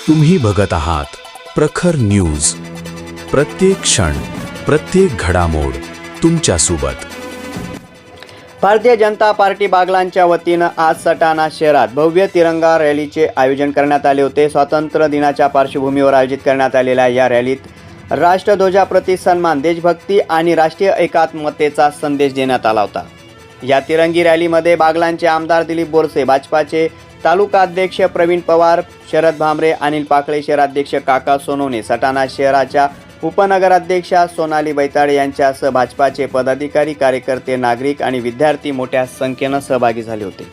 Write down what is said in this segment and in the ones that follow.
तुम्ही बघत आहात प्रखर न्यूज. प्रत्येक क्षण, प्रत्येक घडामोड तुमच्या सोबत. भारतीय जनता पार्टी बागलांच्या वतीनं आज सटाणा शहरात भव्य तिरंगा रॅलीचे आयोजन करण्यात आले होते. स्वातंत्र्य दिनाच्या पार्श्वभूमीवर आयोजित करण्यात आलेल्या या रॅलीत राष्ट्रध्वजाप्रती सन्मान, देशभक्ती आणि राष्ट्रीय एकात्मतेचा संदेश देण्यात आला होता. या तिरंगी रॅलीमध्ये बागलांचे आमदार दिलीप बोरसे, भाजपाचे तालुका अध्यक्ष प्रवीण पवार, शरद भामरे, अनिल पाकळे, शहराध्यक्ष काका सोनवणे, सटाणा शहराच्या उपनगराध्यक्षा सोनाली बैताडे यांच्यासह भाजपाचे पदाधिकारी, कार्यकर्ते, नागरिक आणि विद्यार्थी मोठ्या संख्येनं सहभागी झाले होते.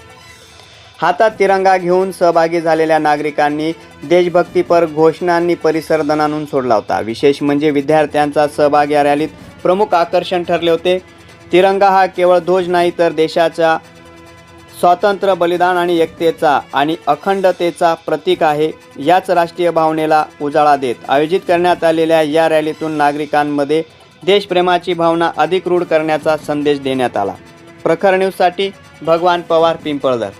हातात तिरंगा घेऊन सहभागी झालेल्या नागरिकांनी देशभक्तीपर घोषणांनी परिसर दणाणून सोडला होता. विशेष म्हणजे विद्यार्थ्यांचा सहभाग या रॅलीत प्रमुख आकर्षण ठरले होते. तिरंगा हा केवळ ध्वज नाही तर देशाच्या स्वातंत्र्य, बलिदान आणि एकतेचा आणि अखंडतेचा प्रतीक आहे. याच राष्ट्रीय भावनेला उजाळा देत आयोजित करण्यात आलेल्या या रॅलीतून नागरिकांमध्ये देशप्रेमाची भावना अधिक रूढ करण्याचा संदेश देण्यात आला. प्रखर न्यूजसाठी भगवान पवार, पिंपळदर.